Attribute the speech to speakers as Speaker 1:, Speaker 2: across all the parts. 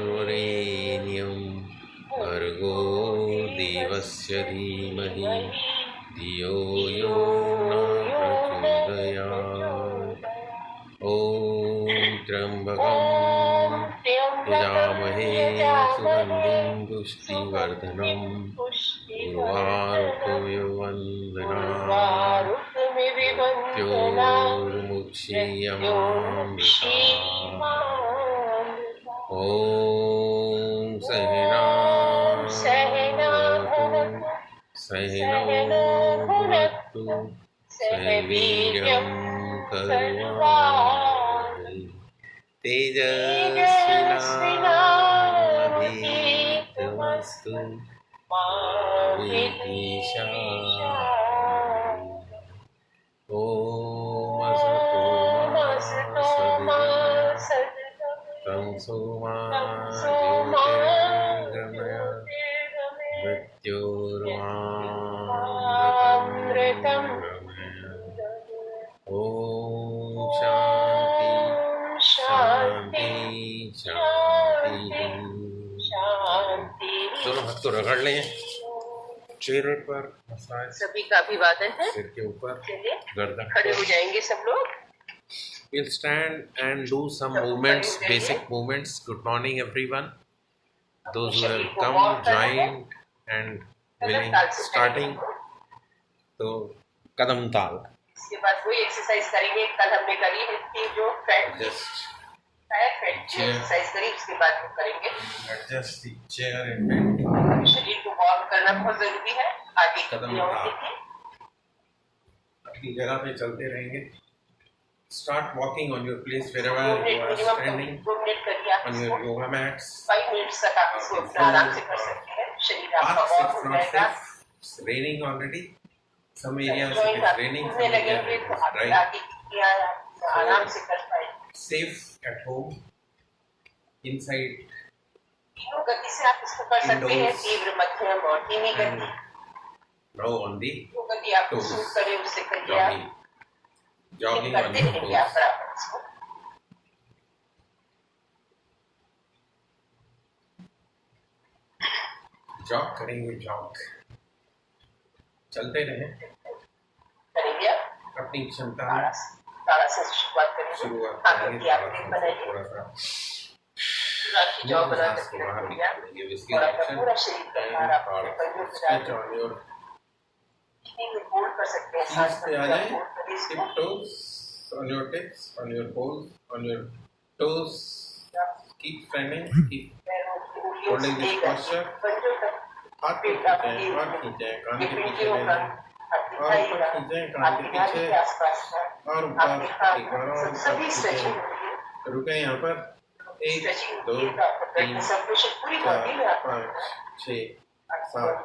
Speaker 1: सवितुर्वरेण्यं भर्गो देवस्य धीमहि धियो यो न प्रचोदयात्। ॐ त्र्यम्बकं यजामहे सुगन्धिं पुष्टिवर्धनम् उर्वारुकमिवन्दनामृत्योर्मुक्षीयमामृता। ॐ सहनौ भुनक्तु सह वीर्यं करवावहै तेजस्विनावधीतमस्तु मा विद्विषावहै। ॐ असतो मा सद्गमय तमसो मा ज्योतिर्गमय मृत्योर्मामृतं गमय। ॐ शान्ति शान्ति शान्ति। दोनों हाथ को रगड़ लें चेयर पर, मसाज।
Speaker 2: सभी का अभिवादन है।
Speaker 1: सिर के ऊपर
Speaker 2: गर्दन खड़े हो जाएंगे सब लोग।
Speaker 1: We'll stand and do some movements, basic movements. Good morning, everyone. Those who have come, joined, and willing, starting. तो कदम ताल।
Speaker 2: इसके बाद वही एक्सरसाइज करेंगे कल हमने करी है कि जो फ्रंट
Speaker 1: Just
Speaker 2: एक्सरसाइज करी, उसके बाद हम करेंगे।
Speaker 1: adjust the chair and bend.
Speaker 2: शरीर को वार्म करना बहुत जरूरी है। आगे
Speaker 1: कदम ताल। अपनी जगह पे चलते रहेंगे। Start walking on your place wherever you are standing, on your yoga mats.
Speaker 2: 5 minute तक आप इसको अपना आराम से कर सकते हैं। शरीर आपका वार्म हो जाएगा।
Speaker 1: It's raining already. Some areas it is raining, some areas it is dry.
Speaker 2: आराम से कर पाए।
Speaker 1: Safe at home, inside.
Speaker 2: तीनों गति से आप इसको कर सकते हैं, तीव्र, मध्यम और धीमी गति।
Speaker 1: Now on the
Speaker 2: जो गति आपको सूट करे उससे करिए।
Speaker 1: jogging on your toes. Jog करेंगे, जॉग चलते रहें अपनी क्षमता में। शुरुआत करेंगे थोड़ा सा सांस को बाहर निकालेंगे। Whiskey action and stretch on your knees पे आ जाए। Tip toes on your tips, on your toes, on your toes. Keep standing, keep holding this posture. हाथ को खींचें और खींचें, कान के पीछे ले जाएं और ऊपर खींचें, कान के पीछे और ऊपर। एक बार और ऊपर खींचें। रुकें यहाँ पर। 1 2 3 4 5 6 7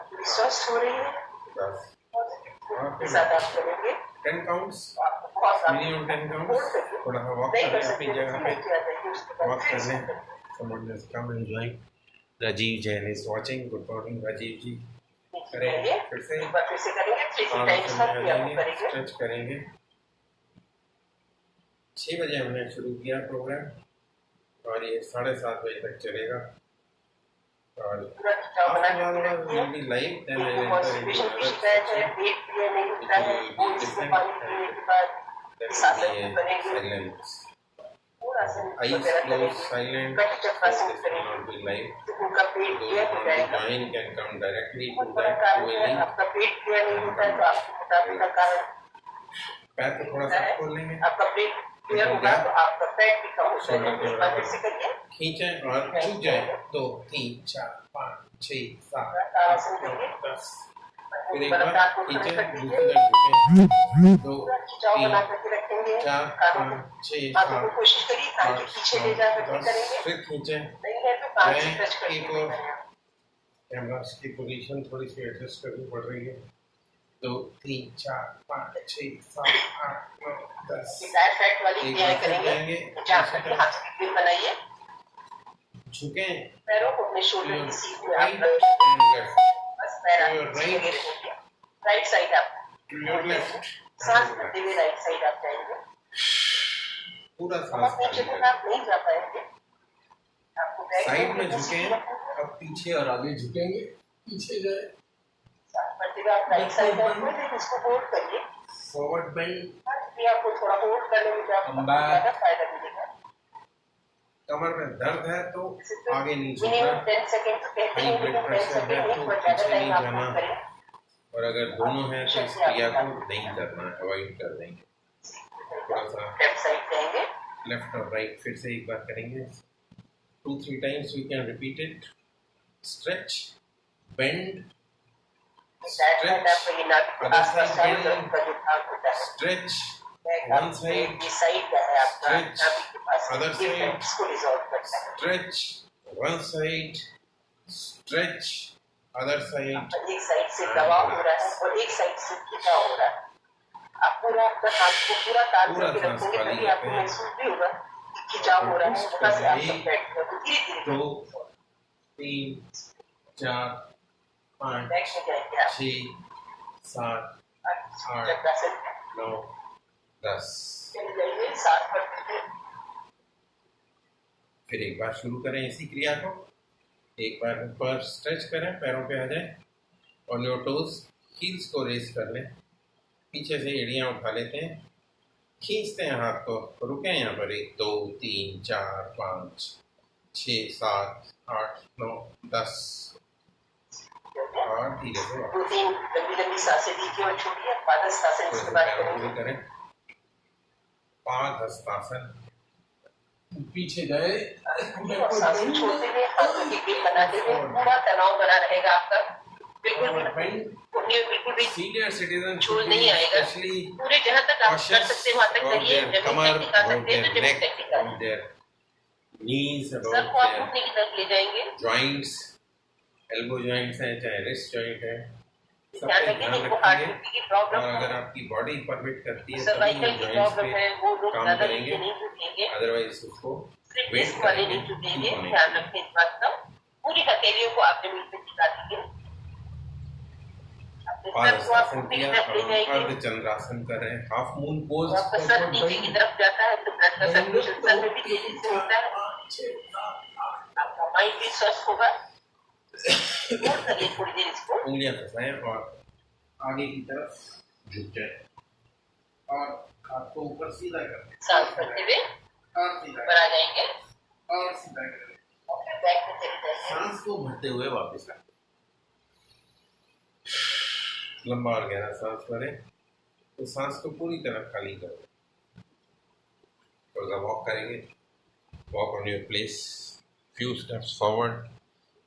Speaker 1: 10 और 10 काउंट्स, मिनिमम 10 काउंट्स। थोड़ा सा वॉक करें अपनी जगह पे, वॉक कर लें। Someone has come and joined. Rajiv Jain is watching. Good morning Rajiv जी। करें फिर से स्ट्रेच करेंगे। 6 बजे हमने शुरू किया प्रोग्राम और ये 7:30 बजे तक चलेगा। और live eyes closed, silent, focus will not be live. Those who want to join can come directly to that link. पैर को थोड़ा सा खोल लेंगे,
Speaker 2: आपका पेट क्लियर होगा तो आपका पेट भी कम हो
Speaker 1: शोल्डर के
Speaker 2: जाएगा।
Speaker 1: बराबर
Speaker 2: से करिए,
Speaker 1: खींचें और झुक जाए। 2 3 4 5 6 7
Speaker 2: आसन
Speaker 1: 8
Speaker 2: करिए।
Speaker 1: 9 10। फिर एक
Speaker 2: बराबर
Speaker 1: बार
Speaker 2: आपको खड़े
Speaker 1: खींचें,
Speaker 2: कर
Speaker 1: दूसरी
Speaker 2: दीजिए।
Speaker 1: तरफ झुकें। 2
Speaker 2: खिंचाव बना
Speaker 1: 3
Speaker 2: करके रखेंगे।
Speaker 1: 4
Speaker 2: कानों
Speaker 1: 5 6
Speaker 2: को हाथों को
Speaker 1: 7
Speaker 2: कोशिश करिए कान के
Speaker 1: 8
Speaker 2: पीछे
Speaker 1: 9
Speaker 2: ले जा करके
Speaker 1: 10।
Speaker 2: करेंगे।
Speaker 1: फिर खींचें।
Speaker 2: नहीं है तो कान से
Speaker 1: मैं
Speaker 2: टच करके
Speaker 1: एक और
Speaker 2: करेंगे।
Speaker 1: कैमरा की पोजीशन थोड़ी सी एडजस्ट करनी पड़ रही है। 2 3 4 5 6 7 8 9 10।
Speaker 2: दाएं साइड वाली
Speaker 1: एक
Speaker 2: क्रियाएं
Speaker 1: बार फिर
Speaker 2: करेंगे।
Speaker 1: जाएंगे,
Speaker 2: जहाँ
Speaker 1: दूसरी
Speaker 2: करके
Speaker 1: तरफ
Speaker 2: हाथ की ग्रिप बनाइए।
Speaker 1: झुकें।
Speaker 2: पैरों को अपने शोल्डर की सीट में आप
Speaker 1: राइट
Speaker 2: रखिए।
Speaker 1: एंड लेफ्ट
Speaker 2: बस पैर
Speaker 1: to your
Speaker 2: आपके
Speaker 1: right,
Speaker 2: लगे रहेंगे। राइट साइड आप
Speaker 1: to your left।
Speaker 2: सांस भरते हुए राइट साइड आप जाएंगे।
Speaker 1: पूरा सांस
Speaker 2: बहुत नीचे
Speaker 1: खाली
Speaker 2: तक
Speaker 1: करें।
Speaker 2: आप नहीं जा पाएंगे। आपको बैक
Speaker 1: साइड में
Speaker 2: को
Speaker 1: झुकें,
Speaker 2: सीधे रखना है।
Speaker 1: अब पीछे और आगे झुकेंगे, पीछे जाए।
Speaker 2: सांस भरते हुए आप राइट साइड जाएंगे। इसको होल्ड करिए।
Speaker 1: फॉरवर्ड बेंड,
Speaker 2: आपको थोड़ा होल्ड करने में आपको ज्यादा फायदा मिलेगा।
Speaker 1: कमर में दर्द है तो आगे नहीं
Speaker 2: मिनिमम
Speaker 1: झुकना,
Speaker 2: 10 सेकंड तो कहते
Speaker 1: हाई
Speaker 2: हैं,
Speaker 1: ब्लड
Speaker 2: लेकिन 10
Speaker 1: प्रेशर
Speaker 2: सेकंड
Speaker 1: है
Speaker 2: नहीं,
Speaker 1: तो
Speaker 2: बहुत ज्यादा
Speaker 1: पीछे नहीं
Speaker 2: टाइम आप
Speaker 1: जाना,
Speaker 2: होल्ड करें।
Speaker 1: और अगर दोनों हैं तो इस क्रिया को नहीं करना, अवॉइड कर देंगे। थोड़ा सा
Speaker 2: लेफ्ट साइड जाएंगे।
Speaker 1: लेफ्ट और राइट फिर से एक बार करेंगे। 2-3 times we can repeat it. Stretch, bend,
Speaker 2: side आपको ये नाक के
Speaker 1: other
Speaker 2: आसपास
Speaker 1: side
Speaker 2: चारों
Speaker 1: bend,
Speaker 2: तरफ का जो भाग होता है,
Speaker 1: stretch,
Speaker 2: बैक
Speaker 1: one
Speaker 2: आप
Speaker 1: side,
Speaker 2: ये साइड का है आपका
Speaker 1: stretch,
Speaker 2: नाभि के पास,
Speaker 1: other
Speaker 2: ये
Speaker 1: side,
Speaker 2: इसको रिजॉल्व करता है।
Speaker 1: stretch, one side, stretch, other side,
Speaker 2: एक साइड से दबाव हो रहा है और एक साइड से खिंचाव हो रहा है। आप पूरा अपना हाथ को पूरा तान
Speaker 1: पूरा
Speaker 2: करके
Speaker 1: सांस
Speaker 2: रखेंगे,
Speaker 1: खाली
Speaker 2: तभी आपको
Speaker 1: रखें।
Speaker 2: महसूस भी होगा कि खिंचाव हो रहा है। वहाँ से आप सब बैठ कर धीरे-धीरे
Speaker 1: 2 3 4 5
Speaker 2: बैठ में जाएंगे आप।
Speaker 1: 6 7 8
Speaker 2: चक्रासन
Speaker 1: 9 10।
Speaker 2: चले जाइए, सांस भरते हुए।
Speaker 1: फिर एक बार शुरू करें इसी क्रिया को। एक बार ऊपर स्ट्रेच करें, पैरों पे आ जाए, ऑन योर टोज, हील्स को रेस कर लें, पीछे से एड़ियाँ उठा लेते हैं, खींचते हैं हाथ को, रुकें यहाँ पर 1 2 3 4 5 6 7 8 9 10 और धीरे से वापस।
Speaker 2: 2-3 लंबी-लंबी सांसें लीजिए और छोड़िए। पादहस्तासन
Speaker 1: थोड़े
Speaker 2: इसके
Speaker 1: से
Speaker 2: बाद
Speaker 1: पैरों को
Speaker 2: करेंगे।
Speaker 1: भी करें। पादहस्तासन, पीछे जाए,
Speaker 2: और सांसें छोड़ते हुए हाथों की ग्रिप बनाते हुए पूरा तनाव बना रहेगा आपका। बिल्कुल भी
Speaker 1: सीनियर सिटीजन
Speaker 2: झूल नहीं आएगा। पूरे जहाँ तक आप कर सकते हैं वहाँ तक करिए। जमीन तक टिका सकते हैं तो जमीन तक टिका।
Speaker 1: knees,
Speaker 2: सर
Speaker 1: about
Speaker 2: को आप
Speaker 1: their
Speaker 2: घुटने की तरफ ले जाएंगे।
Speaker 1: joints, elbow joints है चाहे wrist joint है, सब
Speaker 2: ध्यान
Speaker 1: पे
Speaker 2: रखिए
Speaker 1: ध्यान
Speaker 2: कि वो हार्ट
Speaker 1: रखिए।
Speaker 2: बीट की
Speaker 1: और
Speaker 2: प्रॉब्लम
Speaker 1: अगर
Speaker 2: है,
Speaker 1: आपकी बॉडी परमिट करती है तभी
Speaker 2: सर्वाइकल
Speaker 1: इन
Speaker 2: की
Speaker 1: joints
Speaker 2: प्रॉब्लम
Speaker 1: पे
Speaker 2: है, वो लोग
Speaker 1: काम
Speaker 2: ज्यादा
Speaker 1: करेंगे,
Speaker 2: नीचे नहीं झुकेंगे।
Speaker 1: अदरवाइज उसको
Speaker 2: सिर्फ
Speaker 1: वेट
Speaker 2: डिस्क वाले
Speaker 1: करेंगे,
Speaker 2: नहीं झुकेंगे।
Speaker 1: ठीक होने
Speaker 2: ध्यान
Speaker 1: के लिए।
Speaker 2: रखें इस बात का। पूरी हथेलियों को आप जमीन पे टिका दीजिए।
Speaker 1: पादहस्तासन किया, अब हम अर्ध चंद्रासन कर रहे हैं, हाफ मून पोज।
Speaker 2: आपका सर नीचे की तरफ जाता है तो ब्लड का सर्कुलेशन सर में भी तेजी से होता है। आपका माइंड भी स्वस्थ होगा। और करिए थोड़ी देर इसको।
Speaker 1: उंगलियां फंसाएं और आगे की तरफ झुक जाए और हाथ को ऊपर सीधा करें,
Speaker 2: सांस भरते हुए
Speaker 1: और सीधा
Speaker 2: ऊपर आ जाएंगे
Speaker 1: और सीधा करें,
Speaker 2: और फिर बैक में चले जाएंगे।
Speaker 1: सांस को भरते हुए वापस आए। लंबा और गहरा सांस भरें, तो सांस को पूरी तरह खाली करो। थोड़ा सा वॉक करेंगे, walk on your place, few steps forward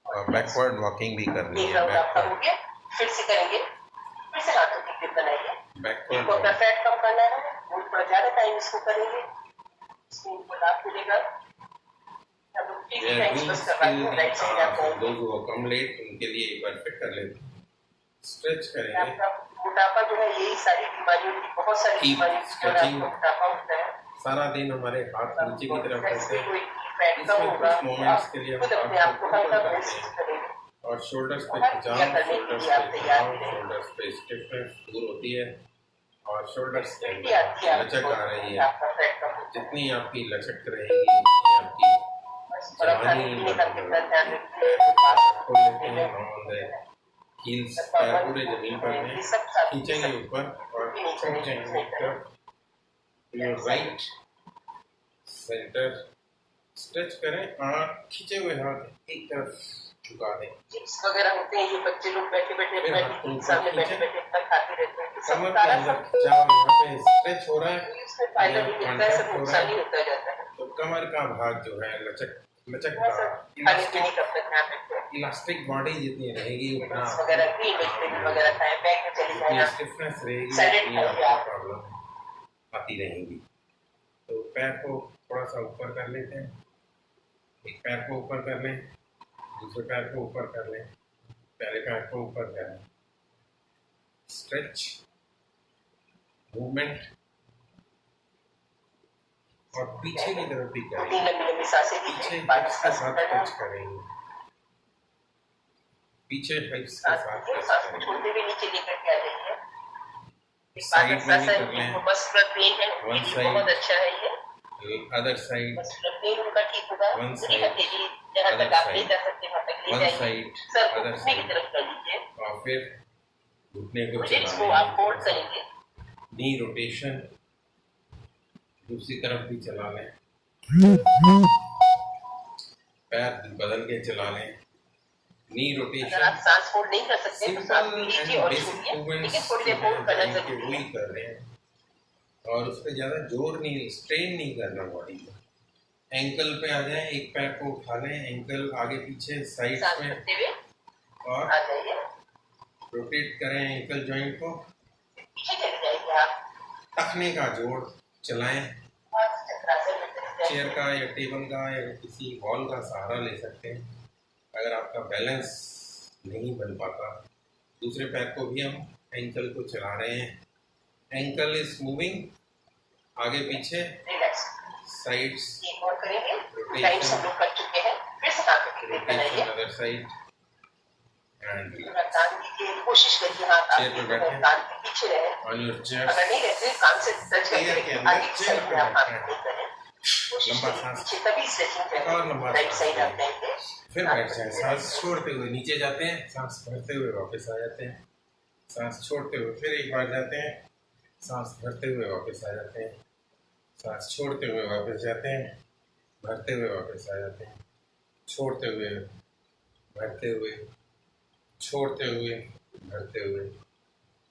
Speaker 1: और बैकवर्ड वॉकिंग भी करनी
Speaker 2: एक
Speaker 1: है।
Speaker 2: राउंड आपका हो गया। फिर से करेंगे। फिर से हाथों की ग्रिप बनाइए।
Speaker 1: बैकवर्ड
Speaker 2: इसको अपना फैट कम करना है। वो थोड़ा ज्यादा टाइम इसको करेंगे। इसको ऊपर लाभ मिलेगा। अब 3 टाइम्स बस करवाइए। राइट साइड आप जाएंगे।
Speaker 1: those who come late उनके लिए एक बार फिट कर लेते हैं। स्ट्रेच करेंगे,
Speaker 2: आपका मोटापा जो है, यही सारी बीमारियों की, बहुत सारी
Speaker 1: Keep
Speaker 2: बीमारियों की वजह
Speaker 1: stretching।
Speaker 2: आपको मोटापा होता है।
Speaker 1: सारा दिन हमारे हाथ नीचे की तरफ रहते हैं,
Speaker 2: कोई फैट कम
Speaker 1: इसमें
Speaker 2: होगा
Speaker 1: कुछ मोमेंट्स के लिए
Speaker 2: खुद
Speaker 1: हम
Speaker 2: अपने
Speaker 1: हाथ
Speaker 2: आप
Speaker 1: को
Speaker 2: को हल्का
Speaker 1: ऊपर करते
Speaker 2: महसूस
Speaker 1: हैं
Speaker 2: करेंगे।
Speaker 1: और शोल्डर्स पे
Speaker 2: हर
Speaker 1: खिंचाव,
Speaker 2: क्रिया करने के
Speaker 1: शोल्डर्स
Speaker 2: लिए
Speaker 1: पे
Speaker 2: आप तैयार
Speaker 1: खिंचाव,
Speaker 2: रहें।
Speaker 1: शोल्डर्स पे स्टिफनेस दूर होती है और शोल्डर्स के
Speaker 2: भी आती है
Speaker 1: अंदर लचक आ रही है।
Speaker 2: आपका फैट कम होगा।
Speaker 1: जितनी आपकी लचक रहेगी उतनी आपकी
Speaker 2: बस थोड़ा खाने
Speaker 1: जवानी
Speaker 2: पीने का कितना ध्यान रखिए।
Speaker 1: खोल लेते हैं, राउंड है, हील्स पैर पूरे जमीन पर हैं, खींचेंगे ऊपर और झुक जाएंगे एक तरफ, योर राइट सेंटर, स्ट्रेच करें और खींचे हुए हाथ एक तरफ झुका दें।
Speaker 2: चिप्स वगैरह होते हैं, ये बच्चे लोग बैठे बैठे
Speaker 1: फिर
Speaker 2: अपना
Speaker 1: हाथ को
Speaker 2: टीवी
Speaker 1: ऊपर
Speaker 2: सामने
Speaker 1: खींचे,
Speaker 2: बैठे बैठे अपना खाते रहते हैं। तो सब
Speaker 1: कमर के
Speaker 2: सारा
Speaker 1: अंदर
Speaker 2: सब
Speaker 1: खिंचाव, यहाँ पे स्ट्रेच हो रहा है
Speaker 2: इसमें फायदा
Speaker 1: या
Speaker 2: नहीं मिलता है,
Speaker 1: कॉन्ट्रैक्ट
Speaker 2: सब
Speaker 1: हो रहा
Speaker 2: नुकसान ही
Speaker 1: है,
Speaker 2: होता जाता है।
Speaker 1: तो कमर का भाग जो है लचक
Speaker 2: थोड़ा सा खाने पीने का अपना ध्यान रखें।
Speaker 1: इलास्टिक बॉडी जितनी रहेगी उतना
Speaker 2: नूडल्स वगैरह भी वेजिटेबल वगैरह खाएं, बैग में चले
Speaker 1: जितनी
Speaker 2: जाना,
Speaker 1: स्टिफनेस रहेगी
Speaker 2: सैलेड
Speaker 1: उतनी
Speaker 2: खाइए
Speaker 1: आपको
Speaker 2: आप।
Speaker 1: प्रॉब्लम आती रहेगी। तो पैर को थोड़ा सा ऊपर कर लेते हैं, एक पैर को ऊपर कर लें, दूसरे पैर को ऊपर कर लें, पहले पैर को ऊपर कर लें, स्ट्रेच मूवमेंट, और पीछे की तरफ भी करेंगे,
Speaker 2: लंबी लंबी सांसें
Speaker 1: पीछे
Speaker 2: लीजिए,
Speaker 1: हिप्स के साथ टच करेंगे, पीछे हिप्स के साथ टच
Speaker 2: सांस
Speaker 1: करेंगे,
Speaker 2: छोड़ते हुए नीचे लेकर के आ जाइए।
Speaker 1: साइड में भी कर लें,
Speaker 2: मस्कुलर पेन है,
Speaker 1: वन
Speaker 2: ये भी
Speaker 1: साइड,
Speaker 2: बहुत अच्छा है। ये
Speaker 1: अदर साइड,
Speaker 2: मस्कुलर पेन उनका ठीक होगा।
Speaker 1: वन
Speaker 2: पूरी
Speaker 1: साइड,
Speaker 2: हथेली जहाँ
Speaker 1: अदर
Speaker 2: तक आप ले
Speaker 1: साइड,
Speaker 2: जा सकते हैं वहाँ तक ले
Speaker 1: वन
Speaker 2: जाइए,
Speaker 1: साइड,
Speaker 2: सर को
Speaker 1: अदर
Speaker 2: घुटने की
Speaker 1: साइड,
Speaker 2: तरफ कर लीजिए,
Speaker 1: और फिर घुटने को
Speaker 2: रिब्स को
Speaker 1: चलाएं,
Speaker 2: आप फोल्ड करेंगे।
Speaker 1: नी रोटेशन, दूसरी तरफ भी चला लें, पैर बदल के चला लें, नी
Speaker 2: अगर
Speaker 1: रोटेशन।
Speaker 2: आप सांस होल्ड नहीं कर सकते तो सांस
Speaker 1: सिंपल
Speaker 2: लीजिए
Speaker 1: एंड
Speaker 2: और
Speaker 1: बेसिक
Speaker 2: छोड़िए,
Speaker 1: मूवमेंट्स
Speaker 2: लेकिन थोड़ी देर होल्ड करना जरूरी
Speaker 1: वही
Speaker 2: है।
Speaker 1: कर रहे हैं, और उस पर ज़्यादा जोर नहीं, स्ट्रेन नहीं करना बॉडी को। एंकल पे आ जाए, एक पैर को उठा लें, एंकल आगे पीछे साइड
Speaker 2: सांस
Speaker 1: में,
Speaker 2: करते हुए
Speaker 1: और
Speaker 2: आ जाइए,
Speaker 1: रोटेट करें एंकल जॉइंट को,
Speaker 2: पीछे चले जाइए आप,
Speaker 1: टखने का जोर चलाएं,
Speaker 2: और चक्रासन में चले जाइए।
Speaker 1: चेयर का या टेबल का या किसी वॉल का सहारा ले सकते हैं। अगर आपका बैलेंस नहीं बन पाता, दूसरे पैर को भी हम एंकल को चला रहे हैं, एंकल इज मूविंग आगे पीछे,
Speaker 2: रिलैक्स,
Speaker 1: साइड्स,
Speaker 2: एक और करेंगे, टाइम्स हम लोग कर चुके हैं, फिर से हाथ को
Speaker 1: रोटेशन
Speaker 2: बनाइए,
Speaker 1: अदर साइड एंड
Speaker 2: पूरा कान दीजिए, कोशिश करिए हाथ
Speaker 1: चेयर पे बैठे,
Speaker 2: कान के पीछे रहे।
Speaker 1: ऑन योर चेयर,
Speaker 2: अगर नहीं रहते कान से टच
Speaker 1: चेयर के
Speaker 2: करके
Speaker 1: अंदर
Speaker 2: आगे की
Speaker 1: चेयर
Speaker 2: साइड
Speaker 1: पे
Speaker 2: में आप हाथ
Speaker 1: बैठे,
Speaker 2: नहीं करें, कोशिश
Speaker 1: लंबा
Speaker 2: करिए
Speaker 1: सांस,
Speaker 2: पीछे, तभी स्ट्रेचिंग
Speaker 1: और लंबा
Speaker 2: करें, राइट
Speaker 1: सांस
Speaker 2: साइड आप
Speaker 1: लें।
Speaker 2: लेंगे,
Speaker 1: फिर बैठ जाए, सांस छोड़ते हुए नीचे जाते हैं, सांस भरते हुए वापस आ जाते हैं, सांस छोड़ते हुए फिर एक बार जाते हैं, सांस भरते हुए वापस आ जाते हैं, सांस छोड़ते हुए वापस जाते हैं, भरते हुए वापस आ जाते हैं, छोड़ते हुए भरते हुए, छोड़ते हुए भरते हुए,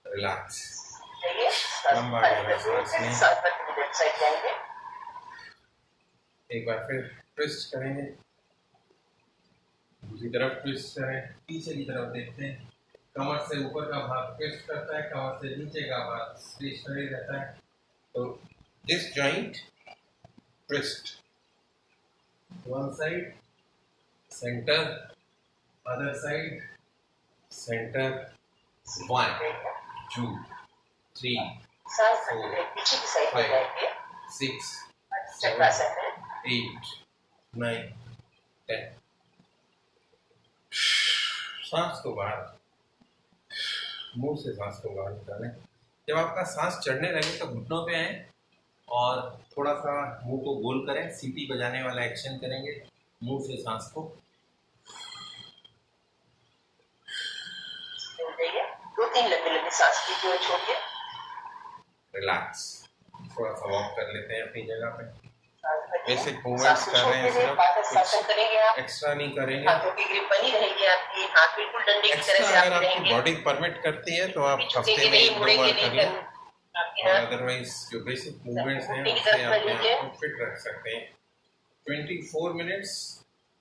Speaker 1: रिलैक्स, लंबा गहरा सांस लें,
Speaker 2: साइड जाएंगे,
Speaker 1: एक बार फिर ट्विस्ट करेंगे, दूसरी तरफ ट्विस्ट करें, पीछे की तरफ देखते हैं, कमर से ऊपर का भाग ट्विस्ट करता है, कमर से नीचे का भाग स्टेशनरी रहता है। तो this joint twist, one side centre, other side centre, 1 2 3
Speaker 2: सांस भरते पीछे की साइड में जाएंगे,
Speaker 1: 6
Speaker 2: चक्रासन है,
Speaker 1: 8 9 10। सांस को बाहर, मुंह से सांस को बाहर निकालें। जब आपका सांस चढ़ने लगे तो घुटनों पे आए और थोड़ा सा मुंह को गोल करें, सीटी बजाने वाला एक्शन करेंगे, मुंह से सांस को
Speaker 2: जाइए, 2-3 लंबी लंबी सांस लीजिए और छोड़िए,
Speaker 1: रिलैक्स, थोड़ा सा वॉक कर लेते हैं अपनी जगह पे,
Speaker 2: सांस भरिए,
Speaker 1: बेसिक
Speaker 2: सांस
Speaker 1: मूवमेंट्स
Speaker 2: को
Speaker 1: कर रहे हैं,
Speaker 2: छोड़ते हुए
Speaker 1: सिर्फ
Speaker 2: पादहस्तासन करेंगे आप,
Speaker 1: कुछ एक्स्ट्रा नहीं करेंगे।
Speaker 2: हाथों की ग्रिप बनी रहेगी आपकी, हाथ बिल्कुल डंडे की
Speaker 1: एक्स्ट्रा
Speaker 2: तरह से
Speaker 1: अगर
Speaker 2: आप
Speaker 1: आपकी
Speaker 2: रहेंगे,
Speaker 1: बॉडी परमिट करती है तो आप हफ्ते
Speaker 2: झुकेंगे
Speaker 1: में
Speaker 2: नहीं,
Speaker 1: 1-2
Speaker 2: मुड़ेंगे
Speaker 1: बार
Speaker 2: नहीं,
Speaker 1: कर लें,
Speaker 2: आपके
Speaker 1: और
Speaker 2: हाथ
Speaker 1: अदरवाइज जो बेसिक मूवमेंट्स हैं
Speaker 2: घुटने की
Speaker 1: उससे
Speaker 2: तरफ
Speaker 1: अपने
Speaker 2: लीजिए,
Speaker 1: आप को फिट रख सकते हैं। 24 मिनट्स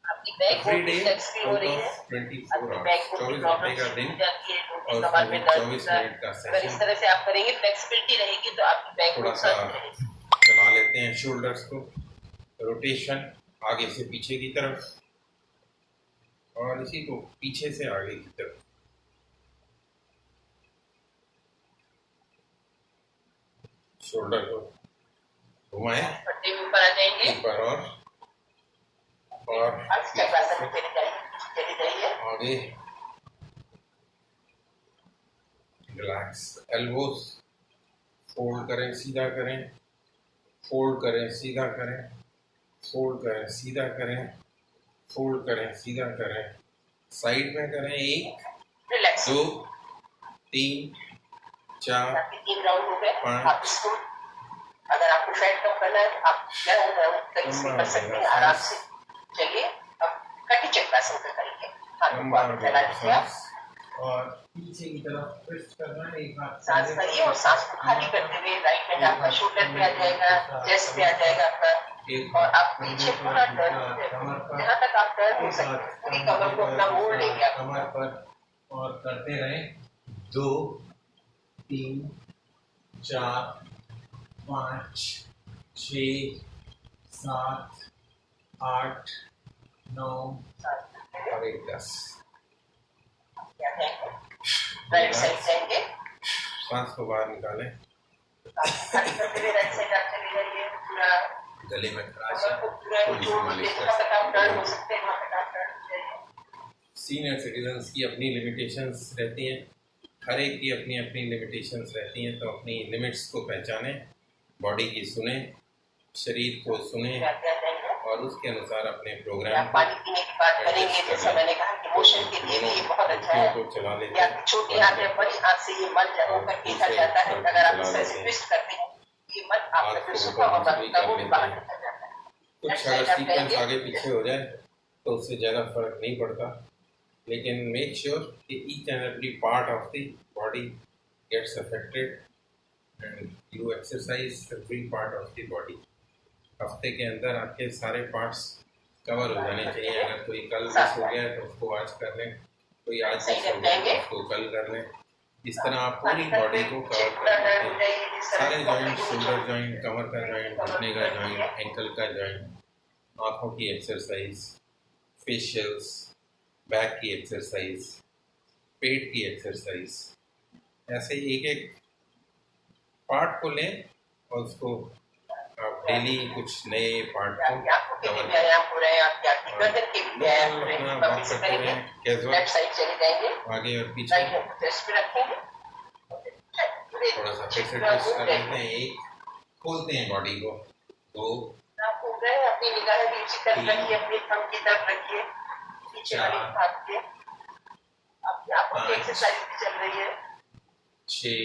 Speaker 2: आपकी बैक
Speaker 1: एवरी डे
Speaker 2: फ्लेक्स भी हो
Speaker 1: आउट
Speaker 2: रही है,
Speaker 1: ऑफ 24
Speaker 2: आपकी बैक
Speaker 1: आवर्स,
Speaker 2: को
Speaker 1: 24
Speaker 2: प्रॉब्लम
Speaker 1: घंटे का दिन
Speaker 2: जाती है,
Speaker 1: और
Speaker 2: कमर में
Speaker 1: उसमें
Speaker 2: दर्द
Speaker 1: 24
Speaker 2: होता है।
Speaker 1: मिनट का
Speaker 2: अगर इस
Speaker 1: सेशन
Speaker 2: तरह से आप करेंगे फ्लेक्सिबिलिटी रहेगी तो आपकी बैक
Speaker 1: थोड़ा
Speaker 2: बहुत
Speaker 1: सा
Speaker 2: स्वस्थ रहेगी।
Speaker 1: चला लेते हैं शोल्डर्स को, रोटेशन आगे से पीछे की तरफ और इसी को पीछे से आगे की तरफ, शोल्डर को घुमाएं,
Speaker 2: पट्टे में ऊपर आ जाएंगे,
Speaker 1: एक बार और
Speaker 2: चक्रासन में चले जाइए,
Speaker 1: आगे रिलैक्स, एल्बोस फोल्ड करें, सीधा करें, फोल्ड करें, सीधा करें, फोल्ड करें, सीधा करें, फोल्ड करें, सीधा करें, साइड में करें, 1
Speaker 2: रिलैक्स,
Speaker 1: 2 3 4
Speaker 2: आपके 3 राउंड हो गए।
Speaker 1: 5
Speaker 2: आप इसको अगर आपको फैट कम करना है तो आप क्या कर सकते हैं, आराम से चलिए। अब कटी चक्रासन का करेंगे, हाथों को आगे फैला लीजिए आप।
Speaker 1: और पीछे की तरफ ट्विस्ट करना है, एक हाथ
Speaker 2: सांस भरिए और सांस को खाली करते हुए राइट हैंड आपका शोल्डर पे आ जाएगा, चेस्ट पे आ जाएगा आपका, और आप पीछे पूरा टर्न, जहाँ तक आप टर्न हो सकते हैं पूरी कमर को अपना मोड़ लेंगे आप
Speaker 1: कमर पर, और करते रहें 2 3 4 5 6 7 8 9 और 1 10।
Speaker 2: राइट साइड जाएंगे,
Speaker 1: सांस को बाहर निकालें,
Speaker 2: खाली करते हुए राइट साइड आप चले जाइए, पूरा
Speaker 1: गले में खराश
Speaker 2: कमर को पूरा जोड़ दीजिए, जहाँ तक आप टर्न हो सकते हैं वहाँ तक आप टर्न हो जाइए।
Speaker 1: सीनियर सिटीजन्स की अपनी लिमिटेशंस रहती हैं, हर एक की अपनी अपनी लिमिटेशंस रहती हैं, तो अपनी लिमिट्स को पहचानें, बॉडी की सुने, शरीर को सुने और उसके अनुसार अपने प्रोग्राम को
Speaker 2: पानी पीने की बात करेंगे, जैसा मैंने कहा कि मोशन के लिए भी ये बहुत अच्छा है।
Speaker 1: को चला लेते
Speaker 2: या
Speaker 1: हैं,
Speaker 2: छोटी हाथ है, बड़ी हाथ से ये मल होकर खींचा जाता है, अगर आप इस तरह से ट्विस्ट करते हैं ये मल आपका जो सुखा और बंद वो बाहर निकल जाता है।
Speaker 1: कुछ अगर सीक्वेंस आगे पीछे हो जाए तो उससे ज़्यादा फर्क नहीं पड़ता, लेकिन मेक श्योर कि each and every part of the body gets affected and you exercise every part of the body. हफ्ते के अंदर आपके सारे पार्ट्स कवर हो जाने चाहिए। अगर कोई कल मिस हो गया तो उसको आज कर लें, कोई आज मिस हो गया तो उसको कल कर लें। इस तरह आप पूरी बॉडी को कवर कर लेते हैं, सारे जॉइंट, शोल्डर जॉइंट, कमर का जॉइंट, घुटने का जॉइंट, एंकल का जॉइंट, आँखों की एक्सरसाइज, फेशियल्स, बैक की एक्सरसाइज, पेट की एक्सरसाइज, ऐसे एक एक पार्ट को लें और उसको आप डेली कुछ नए पार्ट को कवर
Speaker 2: व्यायाम हो रहे हैं, आपके गर्दन के भी व्यायाम हो रहे हैं, वापस से करेंगे,
Speaker 1: कैजुअल
Speaker 2: लेफ्ट साइड चले जाएंगे,
Speaker 1: आगे और पीछे
Speaker 2: राइट हैंड चेस्ट पे रखेंगे,
Speaker 1: थोड़ा सा फिर से ट्विस्ट कर लेते हैं, एक खोलते हैं बॉडी को, 2
Speaker 2: आप घूम रहे हैं, अपनी निगाहें नीचे तरफ रखिए, अपनी थंब की तरफ रखिए, पीछे वाली हाथ के, आपकी आंखों की एक्सरसाइज भी चल रही है,
Speaker 1: 6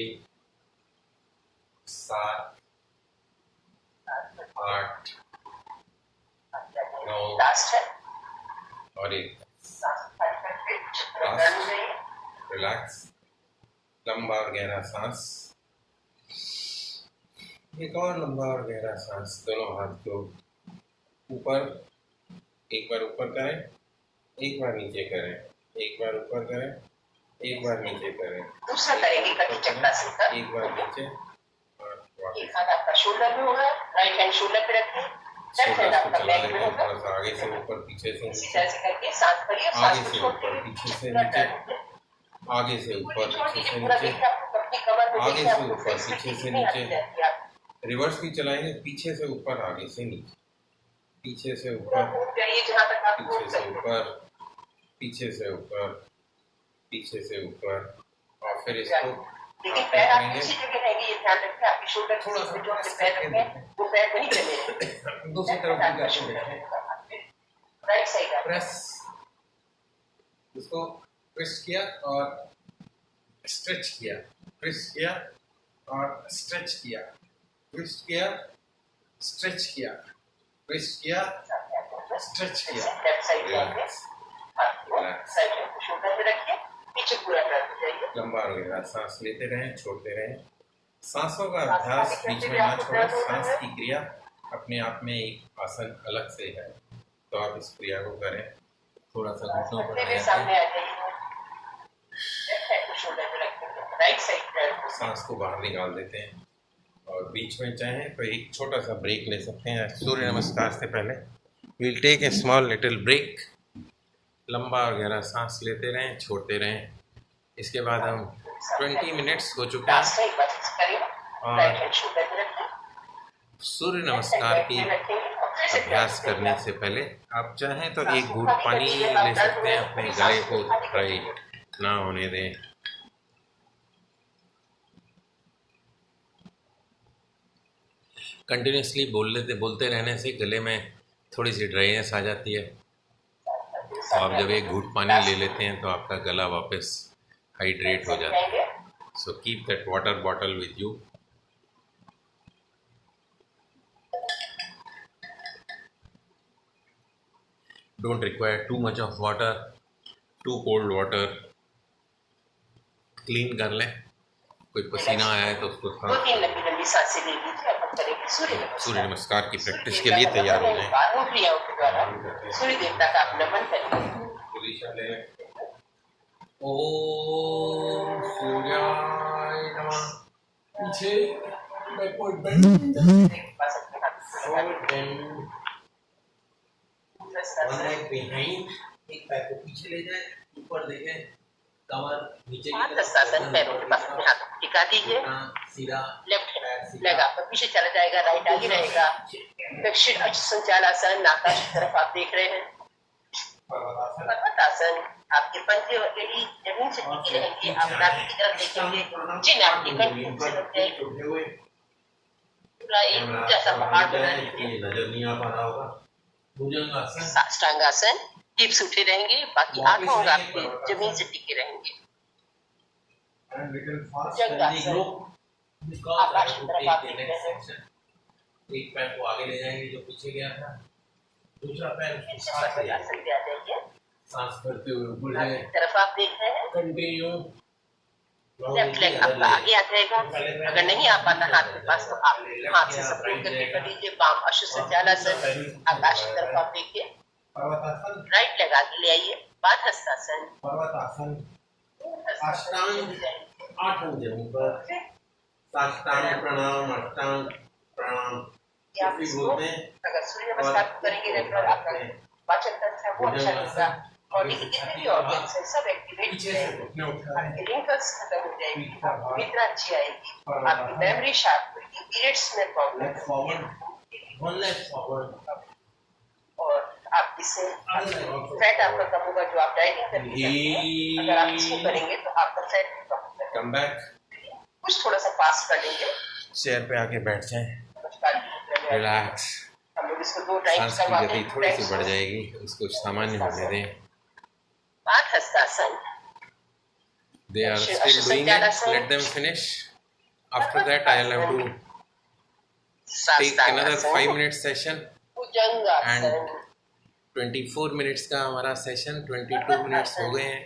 Speaker 1: 7 8 9
Speaker 2: लास्ट है,
Speaker 1: और 1।
Speaker 2: सांस खाली करके टर्न हो जाइए,
Speaker 1: रिलैक्स, लंबा और गहरा सांस, एक और लंबा और गहरा सांस, दोनों हाथ को ऊपर, एक बार ऊपर करें, एक बार नीचे करें, एक बार ऊपर करें, एक बार नीचे करें,
Speaker 2: दूसरा करेंगे कटी चक्रासन का,
Speaker 1: एक बार नीचे और
Speaker 2: एक हाथ आपका शोल्डर में होगा, राइट हैंड शोल्डर पे रखिए, लेफ्ट हैंड आपका बैक में होगा,
Speaker 1: थोड़ा सा आगे से ऊपर, पीछे से
Speaker 2: इसी
Speaker 1: नीचे,
Speaker 2: तरह से करके सांस भरिए,
Speaker 1: आगे
Speaker 2: सांस को
Speaker 1: से
Speaker 2: छोड़ते
Speaker 1: ऊपर,
Speaker 2: हुए
Speaker 1: पीछे से
Speaker 2: पूरा
Speaker 1: नीचे,
Speaker 2: टर्न होते हैं।
Speaker 1: आगे से ऊपर,
Speaker 2: छोड़
Speaker 1: पीछे
Speaker 2: दीजिए,
Speaker 1: से
Speaker 2: पूरा
Speaker 1: नीचे,
Speaker 2: देखिए आपको अपनी कमर में
Speaker 1: आगे
Speaker 2: देखिए,
Speaker 1: से
Speaker 2: आपको
Speaker 1: ऊपर,
Speaker 2: फ्लेक्सिबिलिटी
Speaker 1: पीछे से
Speaker 2: कितनी आती
Speaker 1: नीचे,
Speaker 2: जाती है, आप
Speaker 1: रिवर्स भी चलाएंगे, पीछे से ऊपर, आगे से नीचे, पीछे से
Speaker 2: पूरा
Speaker 1: ऊपर,
Speaker 2: घूम जाइए जहाँ तक आप घूम
Speaker 1: पीछे से
Speaker 2: सकते हैं।
Speaker 1: ऊपर, पीछे से ऊपर, पीछे से ऊपर, और फिर इसको
Speaker 2: लेकिन
Speaker 1: आप
Speaker 2: पैर
Speaker 1: क्या
Speaker 2: आप
Speaker 1: करेंगे,
Speaker 2: उसी जगह रहेंगे, ये ध्यान रखें, आपकी शोल्डर
Speaker 1: थोड़ा सा
Speaker 2: जो आपके पैर रखें वो पैर वहीं चले
Speaker 1: दूसरी तरफ भी करके देखें,
Speaker 2: राइट साइड आप
Speaker 1: प्रेस, इसको ट्विस्ट किया और स्ट्रेच किया, ट्विस्ट किया और स्ट्रेच किया, ट्विस्ट किया, स्ट्रेच किया, ट्विस्ट किया, स्ट्रेच किया,
Speaker 2: लेफ्ट साइड जाएंगे,
Speaker 1: रिलैक्स,
Speaker 2: साइड में शोल्डर पे रखिए, पीछे पूरा टर्न हो जाइए,
Speaker 1: लंबा और गहरा सांस लेते रहें, छोड़ते रहें। सांसों का अभ्यास बीच में ना छोड़ें, सांस की क्रिया अपने आप में एक आसन अलग से है, तो आप इस क्रिया को करें। थोड़ा सा घुटनों पर आया
Speaker 2: सामने आ जाइए, लेफ्ट हैंड को शोल्डर पे रखेंगे, राइट साइड टर्न,
Speaker 1: सांस को बाहर निकाल देते हैं और बीच में चाहें तो एक छोटा सा ब्रेक ले सकते हैं। सूर्य नमस्कार से पहले will take a small little break, लंबा और गहरा सांस लेते रहें, छोड़ते रहें। इसके बाद हम 20 मिनट्स हो चुके हैं
Speaker 2: लास्ट टाइम बस करिए, राइट हैंड शोल्डर पे रखिए,
Speaker 1: सूर्य नमस्कार की अभ्यास करने से पहले आप चाहें तो एक घूंट पानी ले सकते हैं, अपने गले को ड्राई ना होने दें। कंटिन्यूसली बोलते रहने से गले में थोड़ी सी ड्राइनेस आ जाती है, तो आप जब एक घूंट पानी ले लेते हैं तो आपका गला वापस हाइड्रेट हो जाता है। So keep that water bottle with you. Don't require too much of water 2 cold water clean कर लें। कोई पसीना आया है तो उसको
Speaker 2: 2-3 लंबी लंबी सांसें ले लीजिए। अब हम करेंगे
Speaker 1: सूर्य नमस्कार की प्रैक्टिस के लिए तैयार हो जाएं।
Speaker 2: बारहों क्रियाओं के द्वारा सूर्य देवता का आप नमन करेंगे।
Speaker 1: पोजीशन ले लें। ओम सूर्याय नमः। पीछे backward bend. One leg behind, एक पैर को पीछे ले जाए, ऊपर देखें, कमर नीचे की तरफ।
Speaker 2: हस्तासन, पैरों के पास अपने हाथों को टिका दीजिए।
Speaker 1: सीधा
Speaker 2: लेफ्ट लेग आपका पीछे चला जाएगा, राइट आगे रहेगा। दक्षिण अक्ष संचालासन, आकाश की तरफ आप देख रहे हैं। पर्वतासन, आपके पंजे और एड़ी जमीन से टिके रहेंगे। आप नाभि की तरफ देखेंगे, चिन्ह आपकी कंठ से लग जाएगी। पूरा एक जैसा पहाड़ बना लीजिए।
Speaker 1: नजर नहीं आ पा रहा होगा। भुजंगासन,
Speaker 2: साष्टांगासन, हिप्स उठे रहेंगे, बाकी आंखों और आपके जमीन से टिके रहेंगे। भुजंगासन, आकाश की तरफ आप देख रहे हैं।
Speaker 1: एक पैर को आगे ले जाएंगे जो पीछे गया था, दूसरा पैर
Speaker 2: पर्वतासन पे आ जाइए।
Speaker 1: सांस भरते हुए ऊपर जाए,
Speaker 2: तरफ आप देख रहे हैं।
Speaker 1: कंटिन्यू।
Speaker 2: लेफ्ट लेग आपका आगे आ जाएगा। अगर नहीं आ पाता हाथ के पास तो आप हाथ से सपोर्ट करके कर लीजिए। वाम अश्व संचालासन, आकाश की तरफ आप देखिए। राइट लेग आगे ले आइए। बाद हस्तासन,
Speaker 1: पर्वतासन, अष्टांग 8 जगहों पर साष्टांग प्रणाम, अष्टांग प्रणाम।
Speaker 2: अगर सूर्य नमस्कार करेंगे रेगुलर, आपका पाचन तंत्र है वो अच्छा रहेगा। बॉडी के जितने भी ऑर्गन्स हैं सब एक्टिवेट रहेंगे। आपकी रिंकल्स खत्म हो जाएगी, आपकी निद्रा अच्छी आएगी, आपकी मेमोरी शार्प होगी, पीरियड्स में प्रॉब्लम और आप इससे फैट आपका कम होगा जो आप डाइटिंग करके अगर आप इसको करेंगे तो आपका फैट भी कम होगा।
Speaker 1: कम बैक,
Speaker 2: कुछ थोड़ा सा फास्ट कर लेंगे।
Speaker 1: चेयर पे आके बैठ जाएं, रिलैक्स।
Speaker 2: हम लोग इसको 2 टाइम
Speaker 1: सांस की गति थोड़ी सी बढ़ जाएगी, उसको सामान्य होने दें।
Speaker 2: बाद hastasana,
Speaker 1: They are still doing it. Let them finish. After that, I'll have to take another 5-minute session.
Speaker 2: Bhujangasana,
Speaker 1: 24 minutes का हमारा सेशन 22 मिनट्स हो गए हैं।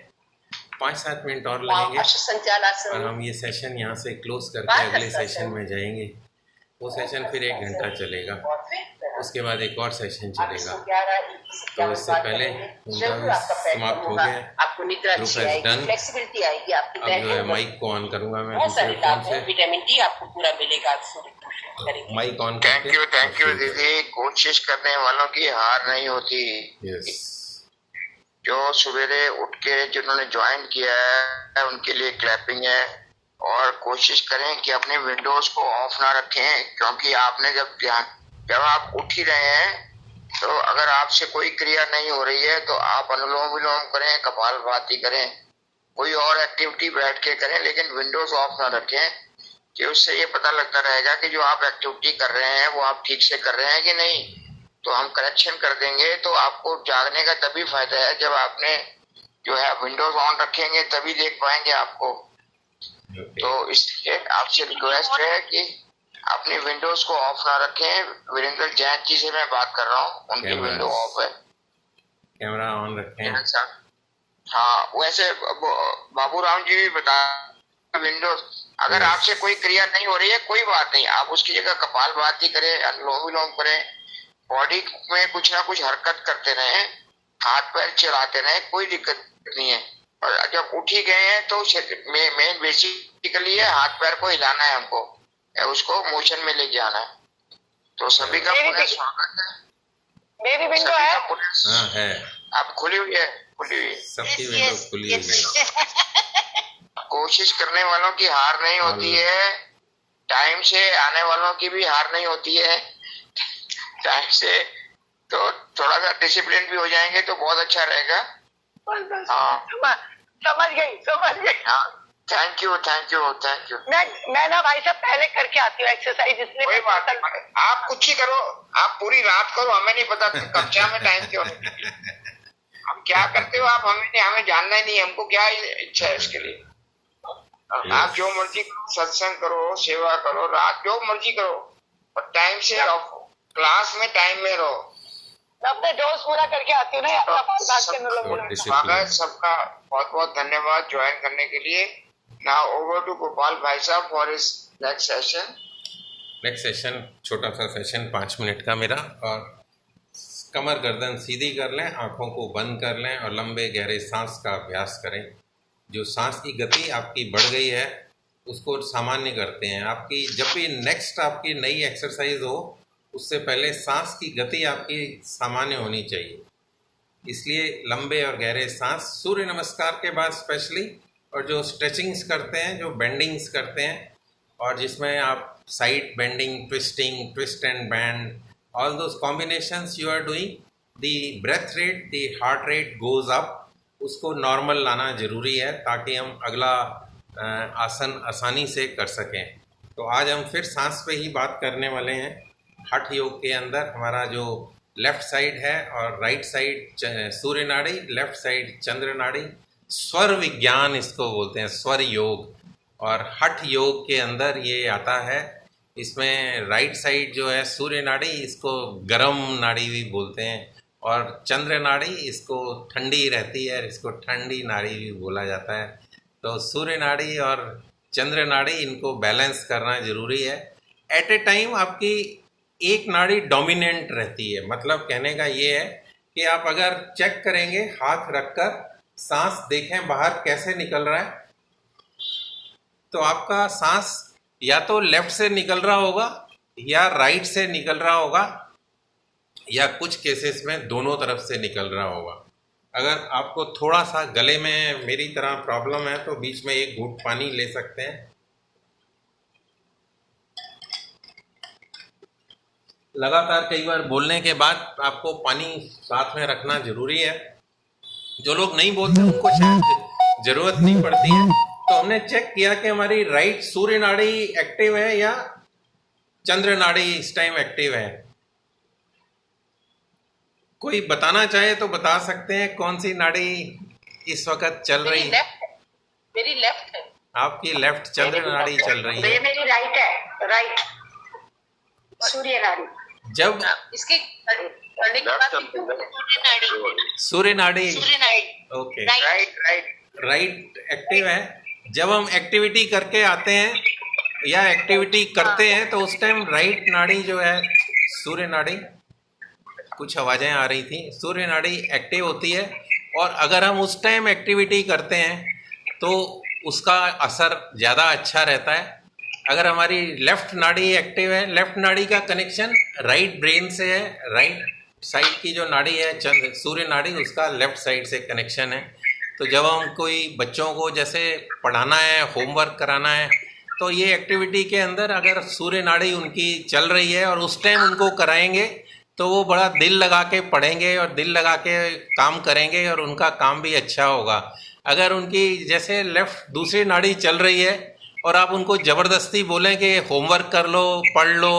Speaker 1: 5-7 मिनट और
Speaker 2: वाम
Speaker 1: लगेंगे
Speaker 2: अश्व संचालासन,
Speaker 1: और हम ये सेशन यहाँ से क्लोज करके अगले सेशन में जाएंगे। वो सेशन फिर 1 घंटा चलेगा, उसके बाद एक और सेशन चलेगा। तो इससे पहले उनका समाप्त हो गया।
Speaker 2: आपको निद्रा अच्छी आएगी, फ्लेक्सिबिलिटी आएगी आपकी।
Speaker 1: अब जो है माइक को ऑन करूंगा मैं
Speaker 2: बहुत
Speaker 1: दूसरे
Speaker 2: सारे
Speaker 1: फोन
Speaker 2: लाभ
Speaker 1: से।
Speaker 2: हैं, विटामिन डी आपको पूरा मिलेगा।
Speaker 1: माइक ऑन
Speaker 3: थैंक यू दीदी। कोशिश करने वालों की हार नहीं होती।
Speaker 1: यस,
Speaker 3: जो सवेरे उठ के जिन्होंने ज्वाइन किया है उनके लिए क्लैपिंग है। और कोशिश करें कि अपने विंडोज को ऑफ ना रखें, क्योंकि आपने जब आप उठ ही रहे हैं तो अगर आपसे कोई क्रिया नहीं हो रही है तो आप अनुलोम विलोम करें, कपालभाति करें, कोई और एक्टिविटी बैठ के करें, लेकिन विंडोज ऑफ ना रखें, कि उससे ये पता लगता रहेगा कि जो आप एक्टिविटी कर रहे हैं वो आप ठीक से कर रहे हैं कि नहीं। तो हम करेक्शन कर देंगे। तो आपको जागने का तभी फायदा है जब आपने जो है विंडोज ऑन रखेंगे, तभी देख पाएंगे आपको। तो इसलिए आपसे रिक्वेस्ट है कि अपनी विंडोज को ऑफ ना रखें। वीरेंद्र जैन जी से मैं बात कर रहा हूँ, उनकी विंडो ऑफ है,
Speaker 1: कैमरा ऑन रखें।
Speaker 3: हाँ, वैसे बाबू राम जी भी बता, विंडोज अगर आपसे कोई क्रिया नहीं हो रही है कोई बात नहीं, आप उसकी जगह कपालभाति करें, अनुलोम विलोम करें, बॉडी में कुछ ना कुछ हरकत करते रहे, हाथ पैर चलाते रहे, कोई दिक्कत नहीं है। और जब उठ ही गए हैं तो मेन बेसिकली है हाथ पैर को हिलाना है हमको, उसको मोशन में लेके आना है। तो सभी का पूरा स्वागत है।
Speaker 2: मेरी विंडो है?
Speaker 1: हाँ है,
Speaker 3: अब खुली हुई है, खुली हुई है,
Speaker 1: सबकी विंडो खुली हुई है।
Speaker 3: कोशिश करने वालों की हार नहीं होती है, टाइम से आने वालों की भी हार नहीं होती है। टाइम से तो थोड़ा सा डिसिप्लिन भी हो जाएंगे तो बहुत अच्छा रहेगा। हाँ,
Speaker 2: समझ गई।
Speaker 3: हाँ, थैंक यू।
Speaker 2: मैं ना भाई साहब पहले करके आती हूँ एक्सरसाइज, इसलिए
Speaker 3: कोई बात नहीं, आप कुछ ही करो, आप पूरी रात करो, हमें नहीं पता कक्षा में टाइम क्यों नहीं। हम क्या करते हो आप हमें जानना ही नहीं, हमको क्या इच्छा है इसके लिए। आप जो मर्जी करो, सत्संग करो, सेवा करो, रात जो मर्जी करो, और टाइम से क्लास में टाइम में रहो।
Speaker 2: मैं अपने डोज पूरा करके आती हूँ ना यार, भाग के अनुलोम विलोम।
Speaker 3: स्वागत सबका, बहुत बहुत धन्यवाद ज्वाइन करने के लिए। नाउ ओवर टू गोपाल भाई साहब for his next session.
Speaker 1: Next session छोटा सा सेशन 5 मिनट का मेरा, और कमर गर्दन सीधी कर लें, आंखों को बंद कर लें और लंबे गहरे सांस का अभ्यास करें। जो सांस की गति आपकी बढ़ गई है उसको सामान्य करते हैं। आपकी जब भी नेक्स्ट आपकी नई एक्सरसाइज हो उससे पहले सांस की गति आपकी सामान्य होनी चाहिए, इसलिए लंबे और गहरे सांस सूर्य नमस्कार के बाद स्पेशली, और जो स्ट्रेचिंग्स करते हैं, जो बेंडिंग्स करते हैं, और जिसमें आप side bending, twisting, twist and bend, all those combinations you are doing, the breath rate, the heart rate goes up, उसको नॉर्मल लाना ज़रूरी है ताकि हम अगला आसन आसानी से कर सकें। तो आज हम फिर सांस पे ही बात करने वाले हैं। हठ योग के अंदर हमारा जो लेफ्ट साइड है और राइट साइड सूर्य नाड़ी, लेफ्ट साइड चंद्र नाड़ी, स्वर विज्ञान इसको बोलते हैं, स्वर योग। और हठ योग के अंदर ये आता है, इसमें राइट साइड जो है सूर्य नाड़ी, इसको गर्म नाड़ी भी बोलते हैं, और चंद्र नाड़ी इसको ठंडी रहती है, इसको ठंडी नाड़ी भी बोला जाता है। तो सूर्य नाड़ी और चंद्र नाड़ी, इनको बैलेंस करना ज़रूरी है। एट ए टाइम आपकी एक नाड़ी डोमिनेंट रहती है, मतलब कहने का ये है कि आप अगर चेक करेंगे हाथ रखकर, सांस देखें बाहर कैसे निकल रहा है, तो आपका सांस या तो लेफ्ट से निकल रहा होगा या राइट से निकल रहा होगा, या कुछ केसेस में दोनों तरफ से निकल रहा होगा। अगर आपको थोड़ा सा गले में मेरी तरह प्रॉब्लम है तो बीच में एक घूंट पानी ले सकते हैं। लगातार कई बार बोलने के बाद आपको पानी साथ में रखना जरूरी है। जो लोग नहीं बोलते उनको शायद जरूरत नहीं पड़ती है। तो हमने चेक किया कि हमारी राइट सूर्य नाड़ी एक्टिव है या चंद्र नाड़ी इस टाइम एक्टिव है। कोई बताना चाहे तो बता सकते हैं कौन सी नाड़ी इस वक्त चल रही है?
Speaker 2: मेरी लेफ्ट है।
Speaker 1: आपकी लेफ्ट चंद्र नाड़ी चल रही है।
Speaker 2: मेरी राइट है, राइट सूर्य नाड़ी।
Speaker 1: जब
Speaker 2: इसकी करने के बाद
Speaker 1: सूर्य नाड़ी
Speaker 2: ओके
Speaker 1: राइट एक्टिव है। जब हम एक्टिविटी करके आते हैं या एक्टिविटी करते हैं तो उस टाइम राइट नाड़ी जो है सूर्य नाड़ी, कुछ आवाजें आ रही थी, सूर्य नाड़ी एक्टिव होती है। और अगर हम उस टाइम एक्टिविटी करते हैं तो उसका असर ज़्यादा अच्छा रहता है। अगर हमारी लेफ्ट नाड़ी एक्टिव है, लेफ्ट नाड़ी का कनेक्शन राइट ब्रेन से है, राइट साइड की जो नाड़ी है चंद्र सूर्य नाड़ी, उसका लेफ्ट साइड से कनेक्शन है। तो जब हम कोई बच्चों को जैसे पढ़ाना है, होमवर्क कराना है, तो ये एक्टिविटी के अंदर अगर सूर्य नाड़ी उनकी चल रही है और उस टाइम उनको कराएंगे तो वो बड़ा दिल लगा के पढ़ेंगे और दिल लगा के काम करेंगे और उनका काम भी अच्छा होगा। अगर उनकी जैसे लेफ्ट दूसरी नाड़ी चल रही है और आप उनको ज़बरदस्ती बोलें कि होमवर्क कर लो, पढ़ लो,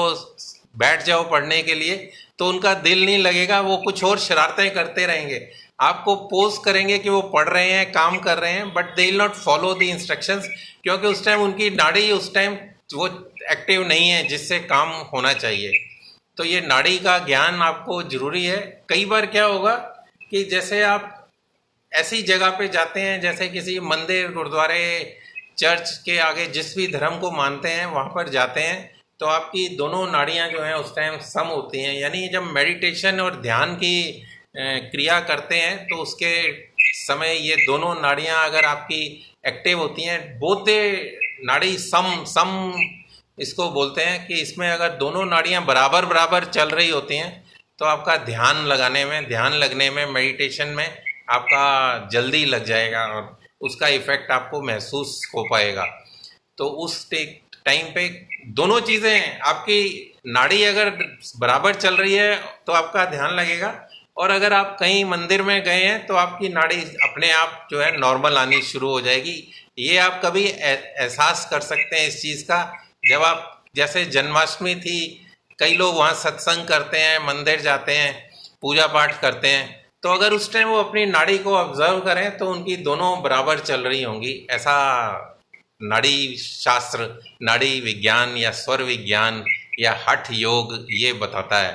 Speaker 1: बैठ जाओ पढ़ने के लिए, तो उनका दिल नहीं लगेगा, वो कुछ और शरारतें करते रहेंगे। आपको पोज करेंगे कि वो पढ़ रहे हैं, काम कर रहे हैं, but they will not follow the instructions, क्योंकि उस टाइम उनकी नाड़ी उस टाइम वो एक्टिव नहीं है जिससे काम होना चाहिए। तो ये नाड़ी का ज्ञान आपको जरूरी है। कई बार क्या होगा कि जैसे आप ऐसी जगह पे जाते हैं, जैसे किसी मंदिर, गुरुद्वारे, चर्च के आगे जिस भी धर्म को मानते हैं वहाँ पर जाते हैं, तो आपकी दोनों नाड़ियाँ जो हैं उस टाइम सम होती हैं। यानी जब मेडिटेशन और ध्यान की क्रिया करते हैं तो उसके समय ये दोनों नाड़ियाँ अगर आपकी एक्टिव होती हैं, बोध नाड़ी सम इसको बोलते हैं कि इसमें अगर दोनों नाड़ियाँ बराबर बराबर चल रही होती हैं तो आपका ध्यान लगाने में, ध्यान लगने में, मेडिटेशन में आपका जल्दी लग जाएगा और उसका इफ़ेक्ट आपको महसूस हो पाएगा। तो उस टाइम पे दोनों चीज़ें, आपकी नाड़ी अगर बराबर चल रही है तो आपका ध्यान लगेगा, और अगर आप कहीं मंदिर में गए हैं तो आपकी नाड़ी अपने आप जो है नॉर्मल आनी शुरू हो जाएगी। ये आप कभी एहसास कर सकते हैं इस चीज़ का जब आप, जैसे जन्माष्टमी थी, कई लोग वहाँ सत्संग करते हैं, मंदिर जाते हैं, पूजा पाठ करते हैं, तो अगर उस टाइम वो अपनी नाड़ी को ऑब्जर्व करें तो उनकी दोनों बराबर चल रही होंगी। ऐसा नाड़ी शास्त्र, नाड़ी विज्ञान या स्वर विज्ञान या हठ योग ये बताता है।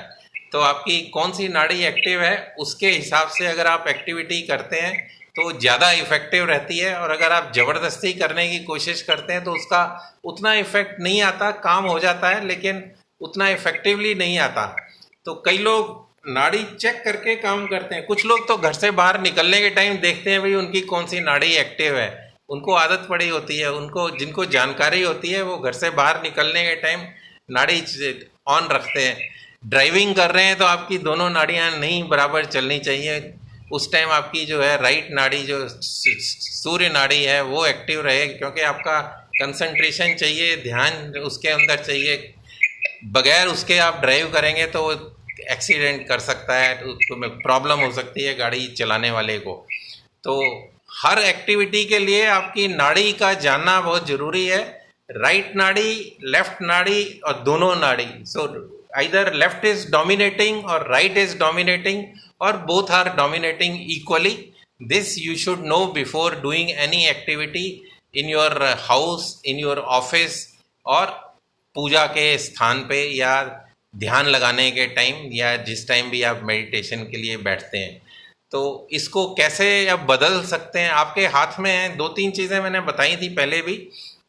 Speaker 1: तो आपकी कौन सी नाड़ी एक्टिव है उसके हिसाब से अगर आप एक्टिविटी करते हैं तो ज़्यादा इफेक्टिव रहती है, और अगर आप ज़बरदस्ती करने की कोशिश करते हैं तो उसका उतना इफेक्ट नहीं आता, काम हो जाता है लेकिन उतना इफेक्टिवली नहीं आता। तो कई लोग नाड़ी चेक करके काम करते हैं, कुछ लोग तो घर से बाहर निकलने के टाइम देखते हैं भाई उनकी कौन सी नाड़ी एक्टिव है, उनको आदत पड़ी होती है, उनको जिनको जानकारी होती है वो घर से बाहर निकलने के टाइम नाड़ी ऑन रखते हैं। ड्राइविंग कर रहे हैं तो आपकी दोनों नाड़ियां नहीं बराबर चलनी चाहिए, उस टाइम आपकी जो है राइट नाड़ी जो सूर्य नाड़ी है वो एक्टिव रहे, क्योंकि आपका कंसंट्रेशन चाहिए, ध्यान उसके अंदर चाहिए। बगैर उसके आप ड्राइव करेंगे तो एक्सीडेंट कर सकता है, तो प्रॉब्लम हो सकती है गाड़ी चलाने वाले को। तो हर एक्टिविटी के लिए आपकी नाड़ी का जानना बहुत ज़रूरी है, राइट नाड़ी, लेफ्ट नाड़ी और दोनों नाड़ी। So either left is dominating और राइट इज डोमिनेटिंग और both are dominating equally. This you should know before doing any activity in your house, in your office, और पूजा के स्थान पे या ध्यान लगाने के टाइम या जिस टाइम भी आप मेडिटेशन के लिए बैठते हैं। तो इसको कैसे अब बदल सकते हैं, आपके हाथ में है। 2-3 चीज़ें मैंने बताई थी पहले भी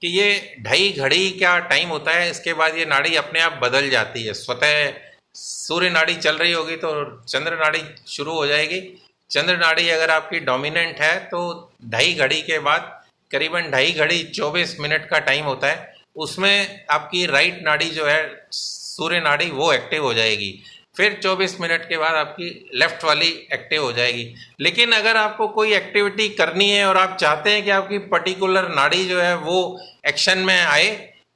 Speaker 1: कि ये 2.5 घड़ी क्या टाइम होता है, इसके बाद ये नाड़ी अपने आप बदल जाती है। स्वतः सूर्य नाड़ी चल रही होगी तो चंद्र नाड़ी शुरू हो जाएगी। चंद्र नाड़ी अगर आपकी डोमिनेंट है तो 2.5 घड़ी के बाद करीबन 2.5 घड़ी 24 मिनट का टाइम होता है, उसमें आपकी राइट नाड़ी जो है सूर्य नाड़ी वो एक्टिव हो जाएगी। फिर 24 मिनट के बाद आपकी लेफ्ट वाली एक्टिव हो जाएगी। लेकिन अगर आपको कोई एक्टिविटी करनी है और आप चाहते हैं कि आपकी पर्टिकुलर नाड़ी जो है वो एक्शन में आए,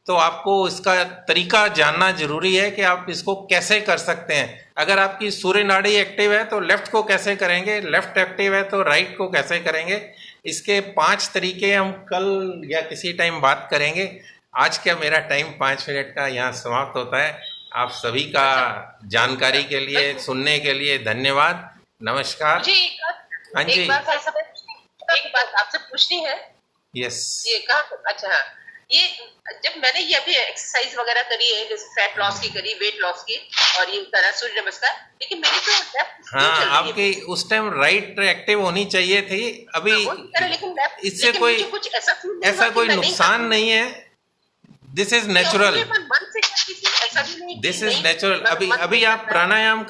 Speaker 1: तो आपको इसका तरीका जानना जरूरी है कि आप इसको कैसे कर सकते हैं। अगर आपकी सूर्य नाड़ी एक्टिव है तो लेफ्ट को कैसे करेंगे, लेफ्ट एक्टिव है तो राइट को कैसे करेंगे। इसके 5 तरीके हम कल या किसी टाइम बात करेंगे। आज का मेरा टाइम 5 मिनट का यहाँ समाप्त होता है। आप सभी का जानकारी के लिए, सुनने के लिए धन्यवाद। नमस्कार।
Speaker 2: जी,
Speaker 1: हाँ जी,
Speaker 2: एक बात आपसे पूछनी है।
Speaker 1: यस।
Speaker 2: ये कहा, अच्छा हाँ, ये जब मैंने ये अभी एक्सरसाइज वगैरह करी है, जैसे फैट लॉस की करी, वेट लॉस की, और ये करा सूर्य नमस्कार, लेकिन मेरी तो लेफ्ट,
Speaker 1: हाँ, आपकी उस टाइम राइट एक्टिव होनी चाहिए थी। अभी इससे कोई ऐसा कोई नुकसान नहीं है। This is natural, this is natural. अभी आप प्राणायाम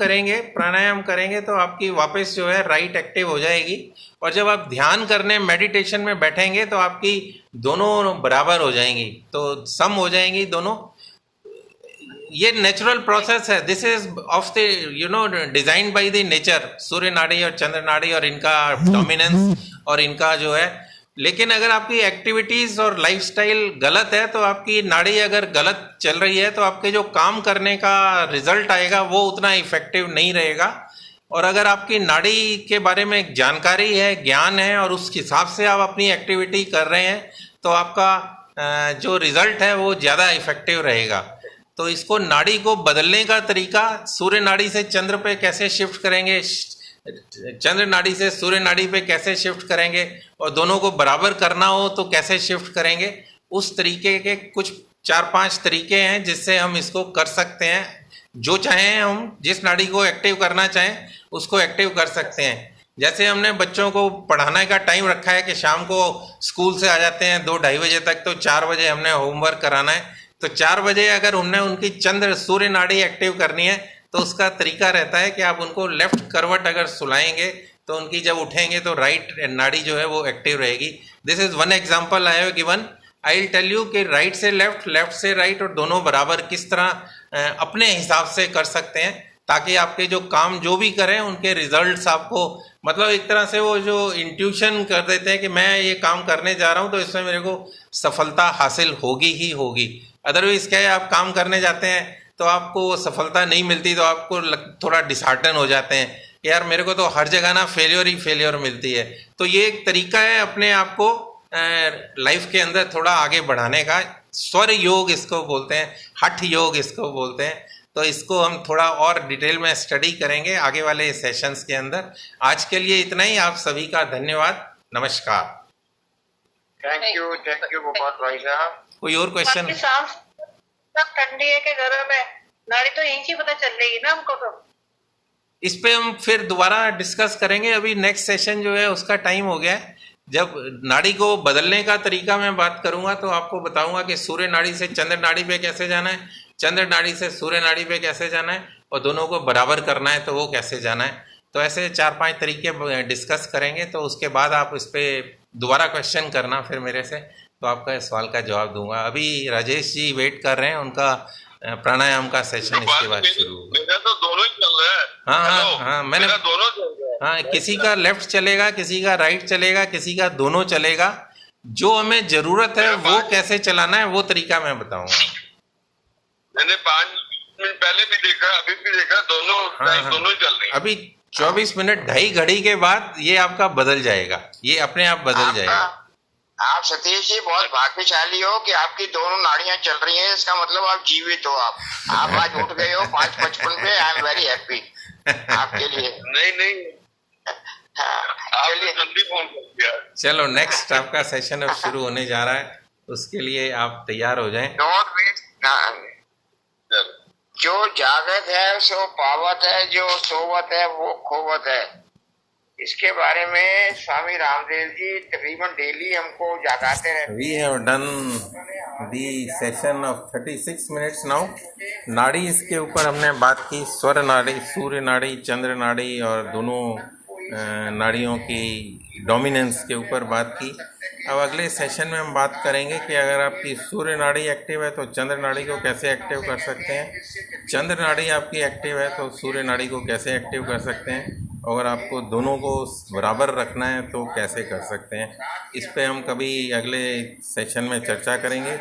Speaker 1: करेंगे तो आपकी वापस जो है राइट एक्टिव हो जाएगी, और जब आप ध्यान करने मेडिटेशन में बैठेंगे तो आपकी दोनों बराबर हो जाएंगी, तो सम हो जाएंगी दोनों। ये नेचुरल प्रोसेस है। This is of the designed by the nature, सूर्य नाड़ी और चंद्र नाड़ी और इनका डोमिनेंस और इनका जो है। लेकिन अगर आपकी एक्टिविटीज और लाइफस्टाइल गलत है तो आपकी नाड़ी अगर गलत चल रही है तो आपके जो काम करने का रिजल्ट आएगा वो उतना इफेक्टिव नहीं रहेगा। और अगर आपकी नाड़ी के बारे में जानकारी है, ज्ञान है, और उस हिसाब से आप अपनी एक्टिविटी कर रहे हैं तो आपका जो रिजल्ट है वो ज़्यादा इफेक्टिव रहेगा। तो इसको, नाड़ी को बदलने का तरीका, सूर्य नाड़ी से चंद्र पे कैसे शिफ्ट करेंगे, चंद्र नाड़ी से सूर्य नाड़ी पे कैसे शिफ्ट करेंगे, और दोनों को बराबर करना हो तो कैसे शिफ्ट करेंगे, उस तरीके के कुछ 4-5 तरीके हैं जिससे हम इसको कर सकते हैं। जो चाहें हम, जिस नाड़ी को एक्टिव करना चाहें उसको एक्टिव कर सकते हैं। जैसे हमने बच्चों को पढ़ाने का टाइम रखा है कि शाम को स्कूल से आ जाते हैं 2-2:30 बजे तक, तो 4 बजे हमने होमवर्क कराना है। तो 4 बजे अगर उनने उनकी चंद्र सूर्य नाड़ी एक्टिव करनी है तो उसका तरीका रहता है कि आप उनको लेफ्ट करवट अगर सुलाएंगे तो उनकी जब उठेंगे तो राइट नाड़ी जो है वो एक्टिव रहेगी। This is one example I have given. I will tell you कि राइट से लेफ्ट, लेफ्ट से राइट, और दोनों बराबर किस तरह अपने हिसाब से कर सकते हैं, ताकि आपके जो काम जो भी करें उनके रिजल्ट्स आपको, मतलब एक तरह से वो जो इंट्यूशन कर देते हैं कि मैं ये काम करने जा रहा हूँ तो इसमें मेरे को सफलता हासिल होगी ही होगी। अदरवाइज क्या है, आप काम करने जाते हैं तो आपको सफलता नहीं मिलती तो आपको थोड़ा डिसहार्टन हो जाते हैं कि यार मेरे को तो हर जगह ना फेलियर ही फेलियर मिलती है। तो ये एक तरीका है अपने आप को लाइफ के अंदर थोड़ा आगे बढ़ाने का। स्वर योग इसको बोलते हैं, हठ योग इसको बोलते हैं। तो इसको हम थोड़ा और डिटेल में स्टडी करेंगे आगे वाले सेशंस के अंदर। आज के लिए इतना ही। आप सभी का धन्यवाद। नमस्कार।
Speaker 3: थैंक यू गोपाल भाई साहब।
Speaker 1: कोई और क्वेश्चन?
Speaker 2: ठंडी है कि गर्म है, नाड़ी तो यहीं से पता चल रही है ना हमको। तो
Speaker 1: इस पे हम फिर दोबारा डिस्कस करेंगे। अभी नेक्स्ट सेशन जो है उसका टाइम हो गया है। जब नाड़ी को बदलने का तरीका मैं बात करूंगा तो आपको बताऊंगा कि सूर्य नाड़ी से चंद्र नाड़ी पे कैसे जाना है, चंद्र नाड़ी से सूर्य नाड़ी पे कैसे जाना है, और दोनों को बराबर करना है तो वो कैसे जाना है। तो ऐसे 4-5 तरीके डिस्कस करेंगे। तो उसके बाद आप इस पर दोबारा क्वेश्चन करना फिर मेरे से, तो आपका इस सवाल का जवाब दूंगा। अभी राजेश जी वेट कर रहे हैं, उनका प्राणायाम का सेशन इसके बाद शुरू होगा।
Speaker 3: मेरा तो दोनों ही चल रहा है।
Speaker 1: हाँ, मैंने
Speaker 3: दोनों चल रहा है।
Speaker 1: हाँ, किसी का लेफ्ट चलेगा, किसी का राइट चलेगा, किसी का दोनों चलेगा। जो हमें जरूरत है वो कैसे चलाना है वो तरीका मैं बताऊंगा।
Speaker 3: मैंने 5 मिनट पहले भी देखा, अभी भी देखा, दोनों दोनों चल रहे हैं।
Speaker 1: अभी 24 मिनट 2.5 घड़ी के बाद ये आपका बदल जाएगा, ये अपने आप बदल जाएगा।
Speaker 3: आप सतीश जी बहुत भाग्यशाली हो कि आपकी दोनों नाड़ियां चल रही हैं। इसका मतलब आप जीवित हो। आप आज उठ गए हो 5:55 पे। आई एम वेरी हैप्पी आपके लिए। नहीं आपने जल्दी फोन कर दिया।
Speaker 1: चलो नेक्स्ट आपका सेशन अब शुरू होने जा रहा है, उसके लिए आप तैयार हो जाएं।
Speaker 3: जो जागत है सो पावत है, जो सोवत है वो खोवत है। इसके बारे में स्वामी रामदेव जी तकरीबन डेली हमको जगाते रहते हैं।
Speaker 1: We have done the session of 36 minutes now. नाड़ी इसके ऊपर हमने बात की, स्वर नाड़ी, सूर्य नाड़ी, चंद्र नाड़ी, और दोनों नाड़ियों की डोमिनेंस के ऊपर बात की। अब अगले सेशन में हम बात करेंगे कि अगर आपकी सूर्य नाड़ी एक्टिव है तो चंद्र नाड़ी को कैसे एक्टिव कर सकते हैं, चंद्र नाड़ी आपकी एक्टिव है तो सूर्य नाड़ी को कैसे एक्टिव कर सकते हैं, अगर आपको दोनों को बराबर रखना है तो कैसे कर सकते हैं। इस पे हम कभी अगले सेशन में चर्चा करेंगे।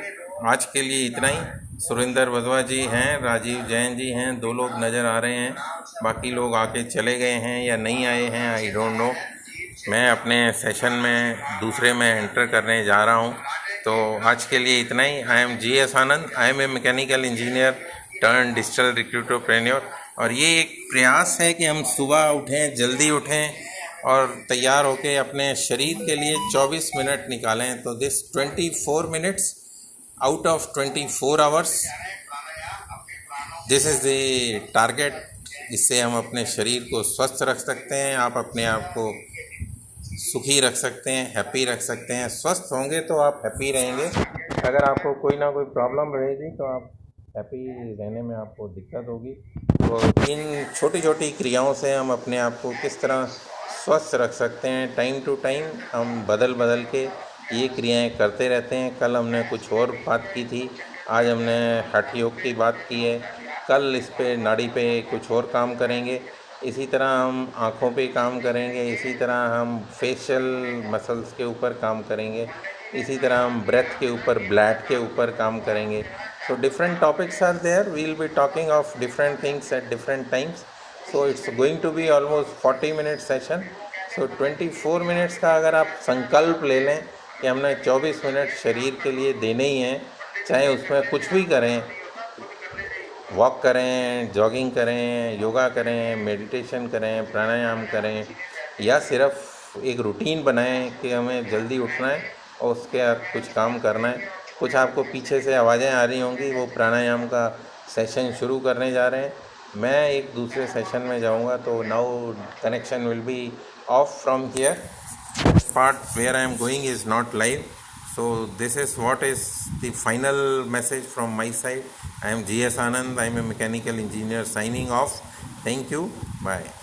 Speaker 1: आज के लिए इतना ही। सुरेंद्र वधवा जी हैं, राजीव जैन जी हैं, 2 लोग नज़र आ रहे हैं, बाकी लोग आके चले गए हैं या नहीं आए हैं, आई डोंट नो। मैं अपने सेशन में दूसरे में एंटर करने जा रहा हूं। तो आज के लिए इतना ही। I am GS Anand. I am a mechanical engineer turn digital recruiterpreneur. और ये एक प्रयास है कि हम सुबह उठें, जल्दी उठें और तैयार होकर अपने शरीर के लिए 24 मिनट निकालें। तो this 24 minutes out of 24 hours, this is the target. इससे हम अपने शरीर को स्वस्थ रख सकते हैं, आप अपने आप को सुखी रख सकते हैं, हैप्पी रख सकते हैं। स्वस्थ होंगे तो आप हैप्पी रहेंगे। अगर आपको कोई ना कोई प्रॉब्लम रहेगी तो आप हैप्पी रहने में आपको दिक्कत होगी। तो इन छोटी छोटी क्रियाओं से हम अपने आप को किस तरह स्वस्थ रख सकते हैं, टाइम टू टाइम हम बदल के ये क्रियाएं करते रहते हैं। कल हमने कुछ और बात की थी, आज हमने हठ योग की बात की है, कल इस पे नाड़ी पे कुछ और काम करेंगे। इसी तरह हम आँखों पे काम करेंगे, इसी तरह हम फेशियल मसल्स के ऊपर काम करेंगे, इसी तरह हम ब्रेथ के ऊपर, ब्लैड के ऊपर काम करेंगे। So different topics are there. We will be talking of different things at different times. So it's going to be almost 40 minute session. So 24 minutes का अगर आप संकल्प ले लें कि हमने 24 मिनट शरीर के लिए देने ही हैं, चाहे उसमें कुछ भी करें, वॉक करें, जॉगिंग करें, योगा करें, मेडिटेशन करें, प्राणायाम करें, या सिर्फ एक रूटीन बनाएं कि हमें जल्दी उठना है और उसके बाद कुछ काम करना है। कुछ आपको पीछे से आवाज़ें आ रही होंगी, वो प्राणायाम का सेशन शुरू करने जा रहे हैं। मैं एक दूसरे सेशन में जाऊंगा, तो now connection will be off from here. Part where I am going is not live. So this is what is the final message from my side. I am GS Anand. I am a mechanical engineer signing off. Thank you. Bye.